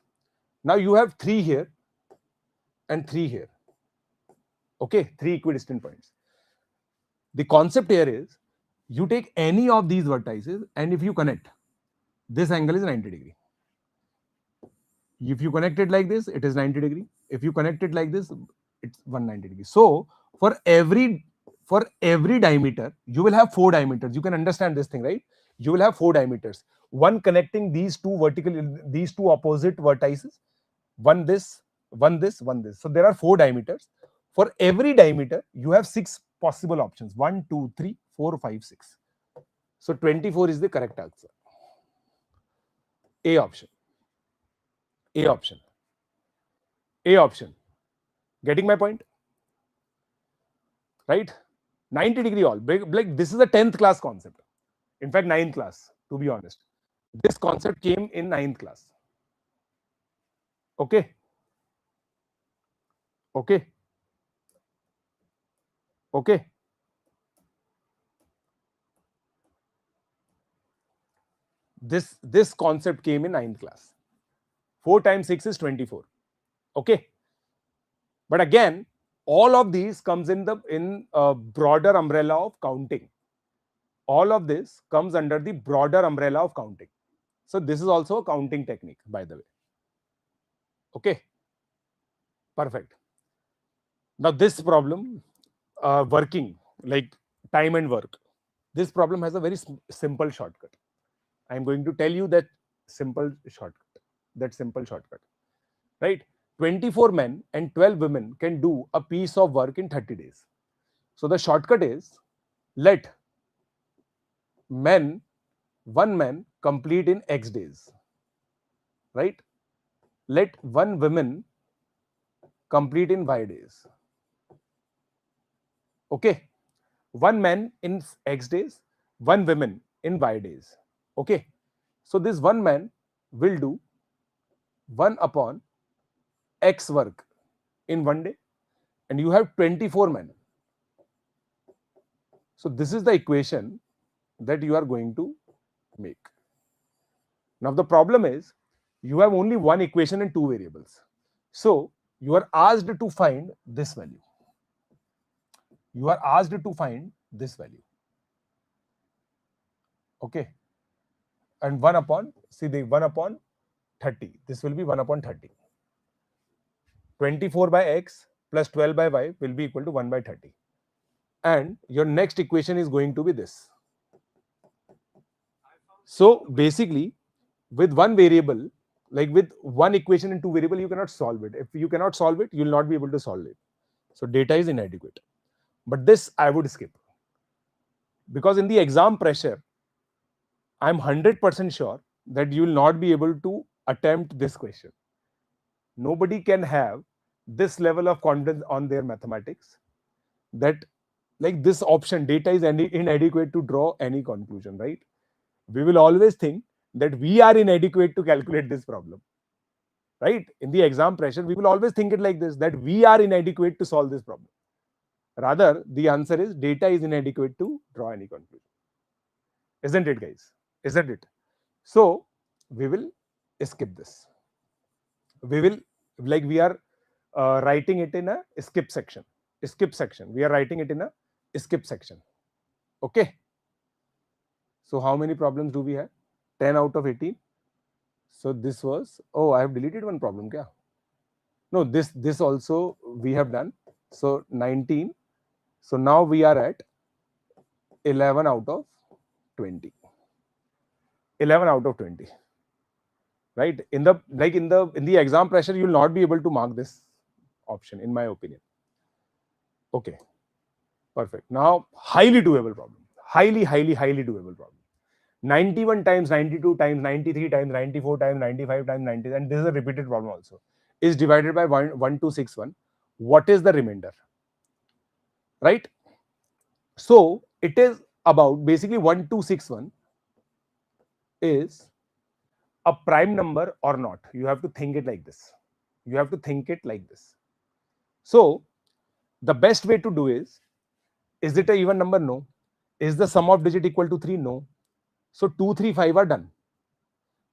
Now you have 3 here and 3 here. Okay, 3 equidistant points. The concept here is you take any of these vertices and if you connect, this angle is 90 degree. If you connect it like this, it is 90 degree. If you connect it like this, it's 190 degree. So for every diameter, you will have 4 diameters. You can understand this thing, right? You will have 4 diameters. One connecting these two opposite vertices. One this, one this, one this. So there are 4 diameters. For every diameter, you have 6 possible options. 1, 2, 3, 4, 5, 6. So 24 is the correct answer. A option. A option. A option. Getting my point? Right? 90 degree all. Like this is a 10th class concept. In fact, 9th class, to be honest. This concept came in 9th class. Okay. Okay. Okay. This concept came in 9th class. 4 times 6 is 24. Okay. But again, all of these comes in a broader umbrella of counting. All of this comes under the broader umbrella of counting. So this is also a counting technique, by the way. Okay. Perfect. Now this problem, working, like time and work. This problem has a very simple shortcut. I'm going to tell you that simple shortcut. Right? 24 men and 12 women can do a piece of work in 30 days. So the shortcut is let one man complete in X days. Right? Let one woman complete in Y days. Okay. One man in X days, one woman in Y days. Okay. So this one man will do 1 upon X work in one day, and you have 24 men. So this is the equation that you are going to make. Now the problem is you have only one equation and 2 variables. So you are asked to find this value. You are asked to find this value. Okay. And 1 upon, see the 1 upon 30. This will be 1 upon 30. 24 by x plus 12 by y will be equal to 1 by 30. And your next equation is going to be this. So basically, with one variable, like with one equation in two variable, you cannot solve it. If you cannot solve it, you will not be able to solve it. So data is inadequate. But this I would skip. Because in the exam pressure, I'm 100% sure that you will not be able to attempt this question. Nobody can have this level of confidence on their mathematics that like this option data is inadequate to draw any conclusion, right? We will always think that we are inadequate to calculate this problem, right? In the exam pressure, we will always think it like this, that we are inadequate to solve this problem. Rather, the answer is data is inadequate to draw any conclusion. Isn't it, guys? Isn't it? So we will skip this. We will, like we are writing it in a skip section. Skip section. We are writing it in a skip section. Okay. So how many problems do we have? 10 out of 18. So this was, oh, I have deleted one problem. Kya? No, this also we have done. So 19. So now we are at 11 out of 20. 11 out of 20. Right? In the exam pressure, you will not be able to mark this option, in my opinion. Okay. Perfect. Now, highly doable problem. Highly doable problem. 91 times, 92 times, 93 times, 94 times, 95 times, 90, and this is a repeated problem also, is divided by 1261. What is the remainder? Right? So, it is about basically 1261 is a prime number or not. You have to think it like this. You have to think it like this. So, the best way to do is it an even number? No. Is the sum of digit equal to 3? No. So 2, 3, 5 are done.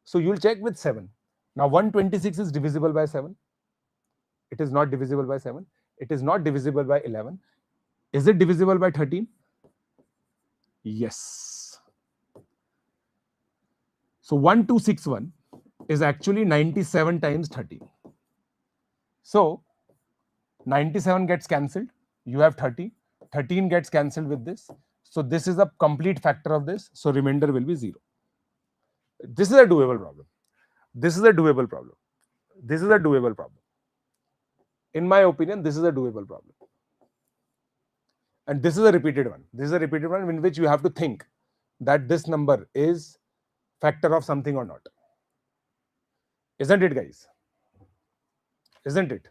So you'll check with 7. Now 126 is divisible by 7. It is not divisible by 7. It is not divisible by 11. Is it divisible by 13? Yes. So 1261 is actually 97 times 30. So 97 gets cancelled. You have 30. 13 gets cancelled with this. So this is a complete factor of this. So remainder will be 0. This is a doable problem. This is a doable problem. This is a doable problem. In my opinion, this is a doable problem. And this is a repeated one. This is a repeated one in which you have to think that this number is factor of something or not. Isn't it, guys? Isn't it?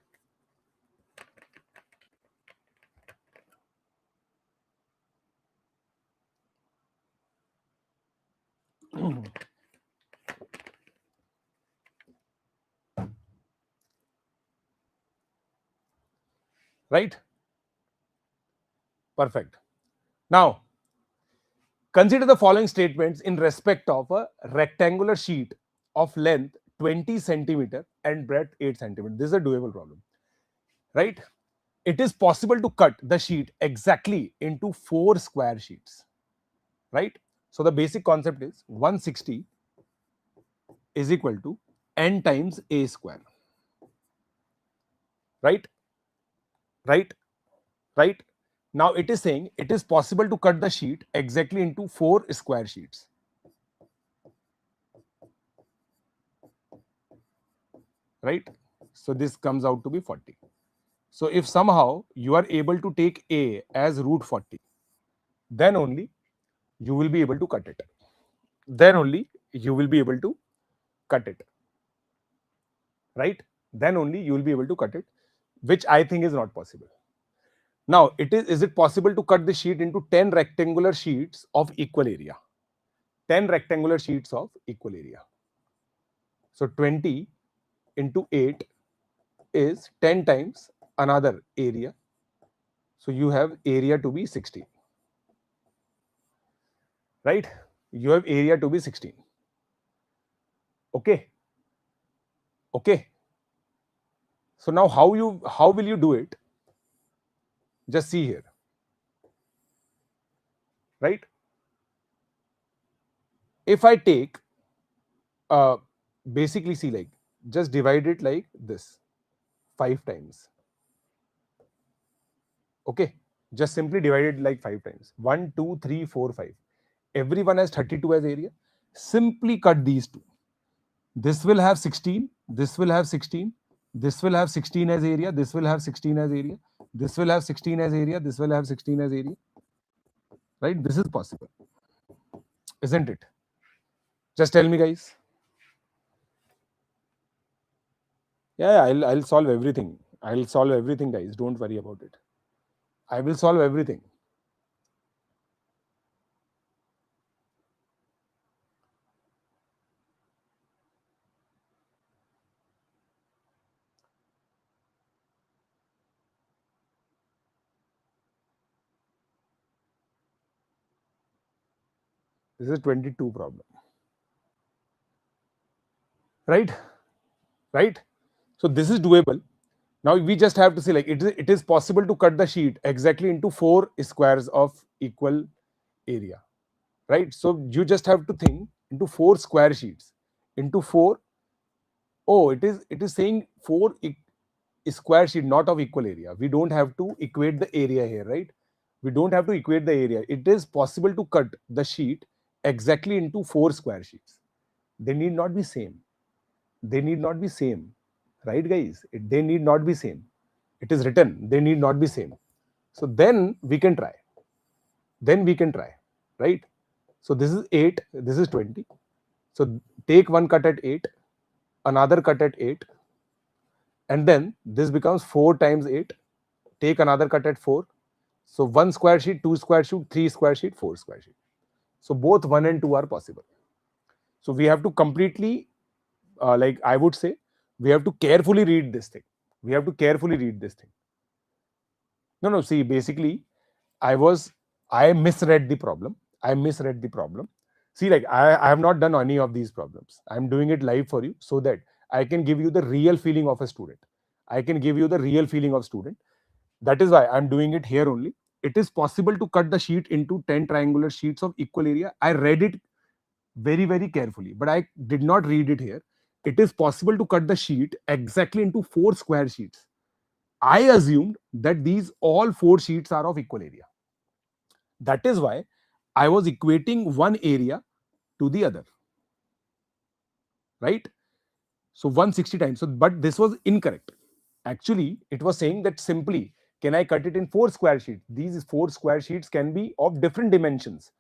Right? Perfect. Now, consider the following statements in respect of a rectangular sheet of length 20 centimeter and breadth 8 centimeter. This is a doable problem. Right? It is possible to cut the sheet exactly into 4 square sheets. Right? So the basic concept is 160 is equal to n times a square. Right? Right? Right? Now it is saying it is possible to cut the sheet exactly into 4 square sheets. Right? So this comes out to be 40. So if somehow you are able to take a as root 40, then only you will be able to cut it. Then only you will be able to cut it. Right? Then only you will be able to cut it, which I think is not possible. Now, is it possible to cut the sheet into 10 rectangular sheets of equal area? 10 rectangular sheets of equal area. So 20 into 8 is 10 times another area. So you have area to be 16. Right? You have area to be 16. Okay. Okay. So now how will you do it? Just see here. Right? If I take basically see, like, just divide it like this. 5 times. Okay, just simply divide it like 5 times. 1, 2, 3, 4, 5. Everyone has 32 as area. Simply cut these two. This will have 16, this will have 16, this will have 16 as area, this will have 16 as area, this will have 16 as area, this will have 16 as area. Right? This is possible, isn't it? Just tell me, guys. Yeah, I'll solve everything. I'll solve everything, guys. Don't worry about it. I will solve everything. This is 22 problem. Right? Right? So this is doable. Now we just have to say, like, it is possible to cut the sheet exactly into 4 squares of equal area. Right? So you just have to think into 4 square sheets. Into 4. Oh, it is saying 4 square sheet, not of equal area. We don't have to equate the area here, right? We don't have to equate the area. It is possible to cut the sheet exactly into 4 square sheets. They need not be same. They need not be same. Right, guys? They need not be same. It is written, they need not be same. So then we can try. Right? So this is 8, this is 20. So take one cut at 8, another cut at 8, and then this becomes 4 times 8. Take another cut at 4. So 1 square sheet, 2 square sheet, 3 square sheet, 4 square sheet. So both 1 and 2 are possible. So we have to completely, like I would say, we have to carefully read this thing. No, see, basically, I misread the problem. See, like I have not done any of these problems. I'm doing it live for you so that I can give you the real feeling of a student. That is why I'm doing it here only. It is possible to cut the sheet into 10 triangular sheets of equal area. I read it very, very carefully, but I did not read it here. It is possible to cut the sheet exactly into 4 square sheets. I assumed that these all 4 sheets are of equal area. That is why I was equating one area to the other. Right? So 160 times. So, but this was incorrect. Actually, it was saying that simply, can I cut it in 4 square sheets? These 4 square sheets can be of different dimensions.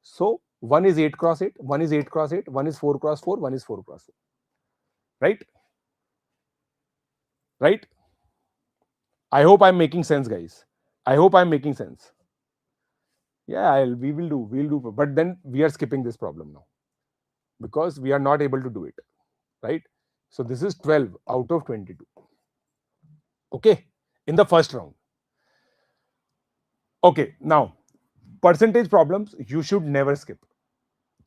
So one is 8 cross 8, one is 8 cross 8, one is 4 cross 4, one is 4 cross 4. Right? Right? I hope I'm making sense, guys. I hope I'm making sense. Yeah, we'll do. But then we are skipping this problem now because we are not able to do it. Right? So this is 12 out of 22. Okay, in the first round. Okay, now percentage problems you should never skip.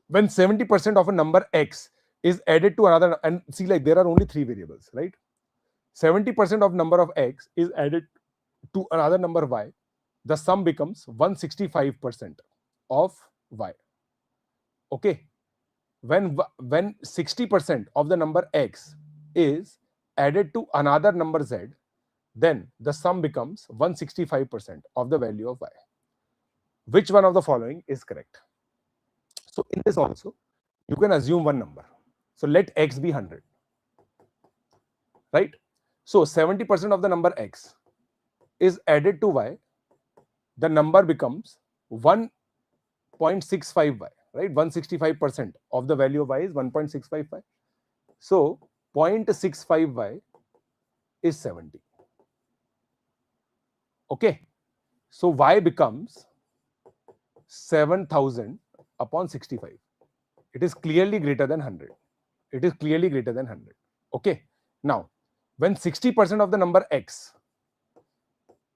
When 70% of a number x is added to another, and see, like there are only 3 variables, right? 70% of number of x is added to another number y, the sum becomes 165% of y. Okay, when 60% of the number x is added to another number z, then the sum becomes 165% of the value of y. Which one of the following is correct? So in this also, you can assume one number. So let x be 100. Right? So 70% of the number x is added to y, the number becomes 1.65y. Right? 165% of the value of y is 1.655. So 0.65y is 70. Okay. So y becomes 7,000 upon 65. It is clearly greater than 100. Okay. Now, when 60% of the number x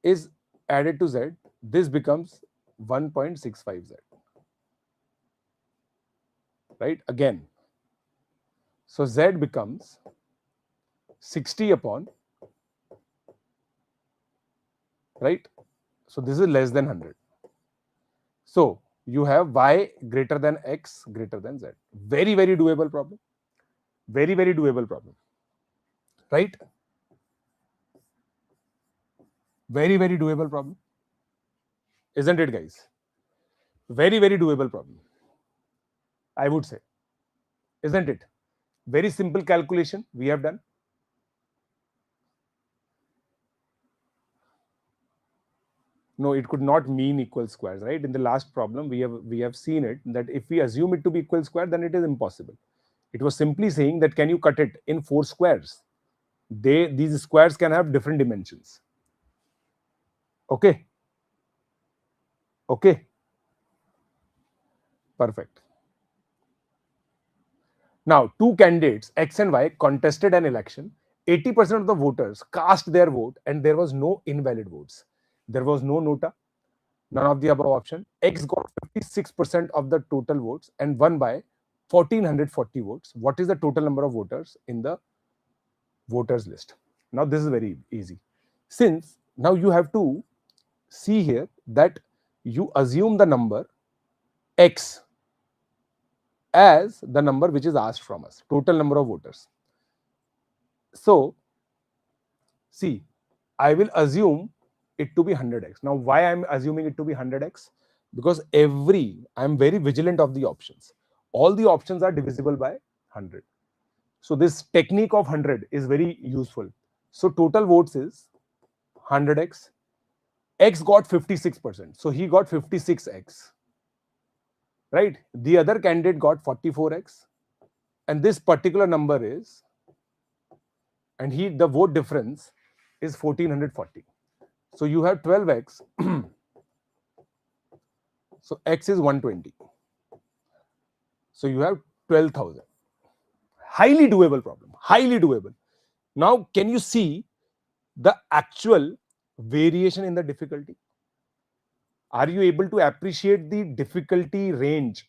is added to z, this becomes 1.65z. Right? Again. So z becomes 60 upon, right? So this is less than 100. So you have y greater than x greater than z. Very, very doable problem. Right? Very, very doable problem. Isn't it, guys? Very, very doable problem, I would say. Isn't it? Very simple calculation we have done. No, it could not mean equal squares, right? In the last problem, we have seen it that if we assume it to be equal square, then it is impossible. It was simply saying that can you cut it in 4 squares? These squares can have different dimensions. Okay. Okay. Perfect. Now, two candidates, X and Y, contested an election. 80% of the voters cast their vote and there was no invalid votes. There was no nota, none of the above option. X got 56% of the total votes and won by 1440 votes. What is the total number of voters in the voters list? Now, this is very easy. Since now you have to see here that you assume the number X as the number which is asked from us, total number of voters. So, see, I will assume it to be 100x. Now, why I'm assuming it to be 100x? Because I'm very vigilant of the options. All the options are divisible by 100. So, this technique of 100 is very useful. So, total votes is 100x. X got 56%. So, he got 56x. Right? The other candidate got 44x. And this particular number is, and the vote difference is 1440. So you have 12x. So x is 120. So you have 12,000. Highly doable problem. Highly doable. Now, can you see the actual variation in the difficulty? Are you able to appreciate the difficulty range?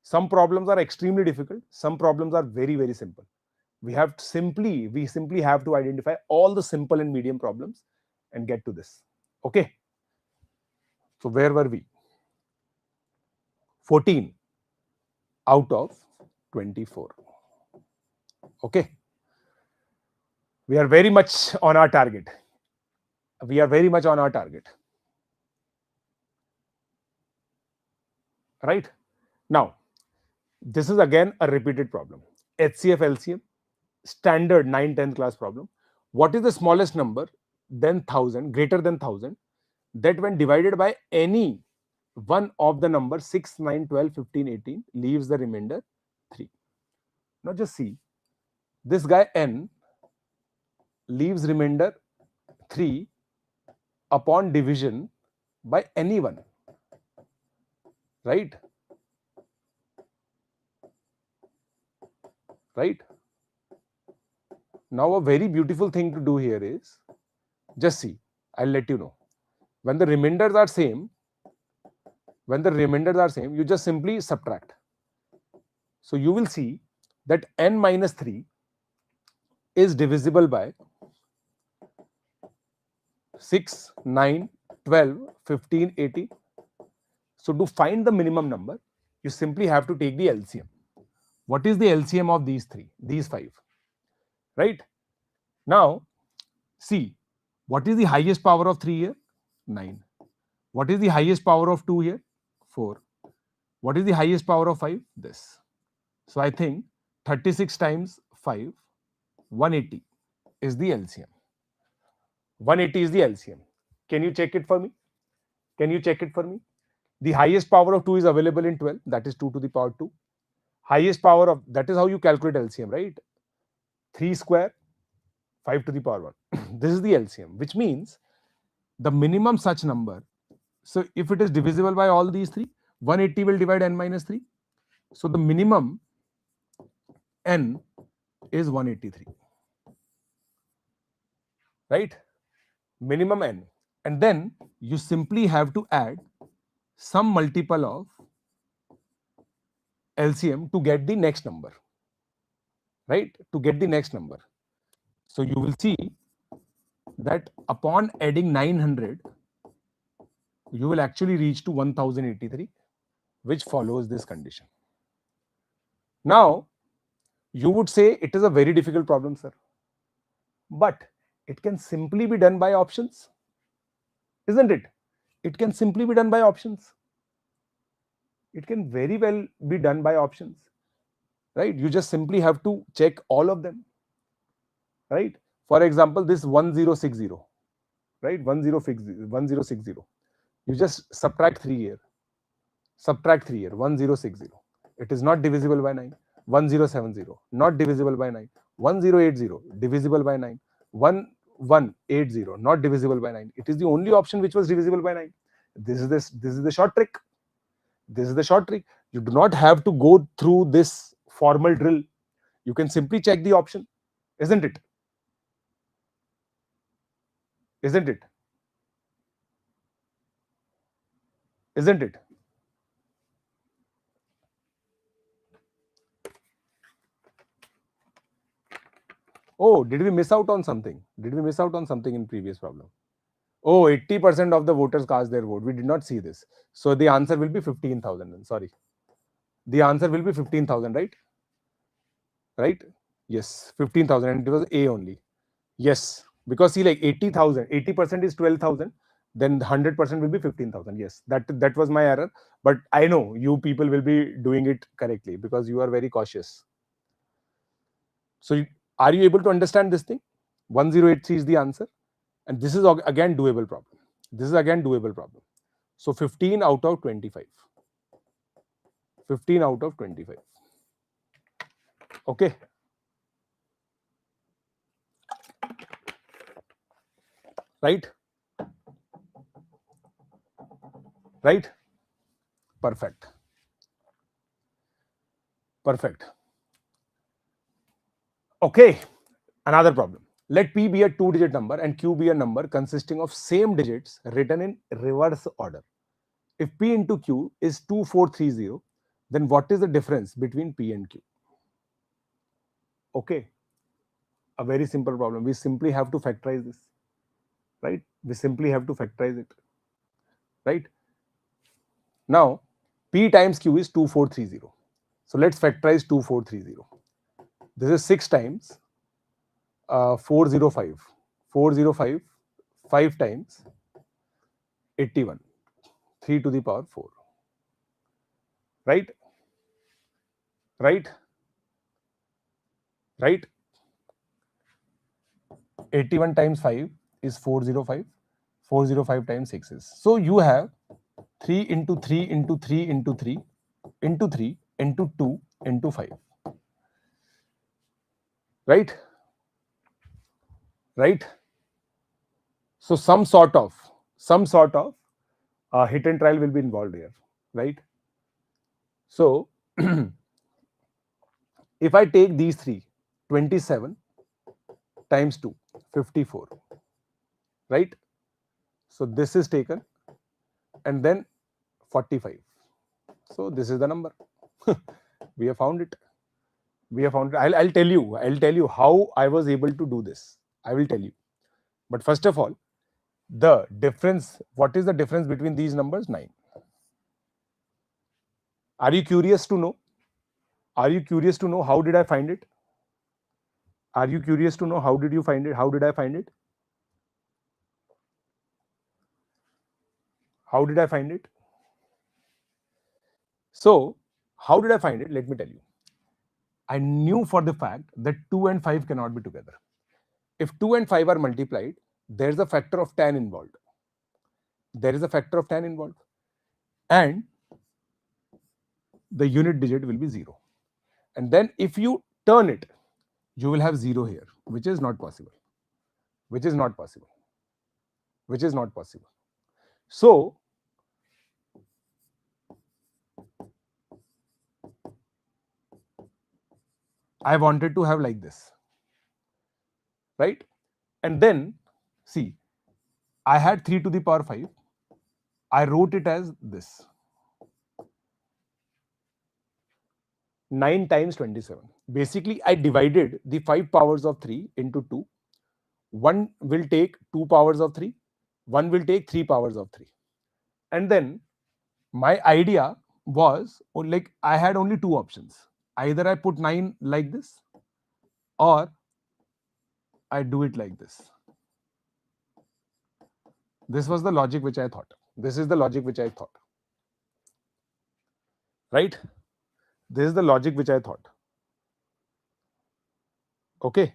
Some problems are extremely difficult. Some problems are very, very simple. We simply have to identify all the simple and medium problems and get to this. Okay. So where were we? 14 out of 24. Okay. We are very much on our target. We are very much on our target. Right? Now, this is again a repeated problem. HCF LCM, standard 9th-10th class problem. What is the smallest number than 1000, greater than 1000, that when divided by any one of the number 6, 9, 12, 15, 18 leaves the remainder 3. Now just see, this guy n leaves remainder 3 upon division by any one, right? Right? Now a very beautiful thing to do here is, just see, I'll let you know. When the remainders are same, you just simply subtract. So you will see that n minus 3 is divisible by 6, 9, 12, 15, 18. So to find the minimum number, you simply have to take the LCM. What is the LCM of these 5? Right? Now, see, what is the highest power of 3 here? 9. What is the highest power of 2 here? 4. What is the highest power of 5? This. So I think 36 times 5, 180 is the LCM. 180 is the LCM. Can you check it for me? The highest power of 2 is available in 12. That is 2 to the power 2. Highest power of, that is how you calculate LCM, right? 3 square, 5 to the power 1. This is the LCM, which means the minimum such number. So if it is divisible by all these 3, 180 will divide n minus 3. So the minimum n is 183. Right? Minimum n. And then you simply have to add some multiple of LCM to get the next number. Right? To get the next number. So you will see that upon adding 900, you will actually reach to 1083, which follows this condition. Now, you would say it is a very difficult problem, sir. But it can simply be done by options. isn't it? It can simply be done by options. It can very well be done by options, right? You just simply have to check all of them, right? For example, this 1060, right? 1060. You just subtract 3 here. Subtract 3 here. 1060. It is not divisible by 9. 1070. Not divisible by 9. 1080. Divisible by 9. 1180. Not divisible by 9. It is the only option which was divisible by 9. This is the short trick. This is the short trick. You do not have to go through this formal drill. You can simply check the option, isn't it? Isn't it? Isn't it? Oh, did we miss out on something? Did we miss out on something in previous problem? Oh, 80% of the voters cast their vote. We did not see this. So the answer will be 15,000. Sorry. The answer will be 15,000, right? Right? Yes, 15,000, and it was A only. Yes, because see, like 80,000, 80% is 12,000, then 100% will be 15,000. Yes, that was my error. But I know you people will be doing it correctly because you are very cautious. So are you able to understand this thing? 1083 is the answer. And this is again doable problem. This is again doable problem. So 15 out of 25. 15 out of 25. Okay. Right? Right? Perfect. Perfect. Okay. Another problem. Let P be a 2-digit number and Q be a number consisting of same digits written in reverse order. If P into Q is 2430, then what is the difference between P and Q? Okay. A very simple problem. We simply have to factorize this, right? We simply have to factorize it, right? Now, P times Q is 2430. So let's factorize 2430. This is 6 times 405. 405, 5 times 81. 3 to the power 4. Right? Right? Right? 81 times 5 is 405. 405 times 6 is. So you have 3 into 3 into 3 into 3 into 3 into 2 into 5. Right? Right? So some sort of hit and trial will be involved here. Right? So if I take these three, 27 times 2, 54. Right? So this is taken and then 45. So this is the number. We have found it. We have found it. I'll tell you how I was able to do this. I will tell you. But first of all, the difference, what is the difference between these numbers? 9. Are you curious to know? Are you curious to know how did I find it? Are you curious to know how did you find it? How did I find it? How did I find it? So, how did I find it? Let me tell you. I knew for the fact that 2 and 5 cannot be together. If 2 and 5 are multiplied, there's a factor of 10 involved. There is a factor of 10 involved. And the unit digit will be 0. And then if you turn it, you will have 0 here, which is not possible. Which is not possible. Which is not possible. So, I wanted to have like this. Right? And then, see, I had 3 to the power 5. I wrote it as this. 9 times 27. Basically, I divided the 5 powers of 3 into 2. One will take 2 powers of 3. One will take 3 powers of 3. And then my idea was, like, I had only 2 options. Either I put 9 like this or I do it like this. This was the logic which I thought. This is the logic which I thought. Right? This is the logic which I thought. Okay.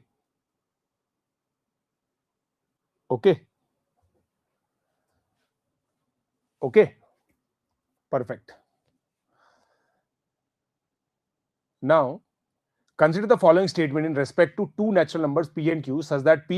Okay. Okay. Perfect. Now, consider the following statement in respect to two natural numbers P and Q such that P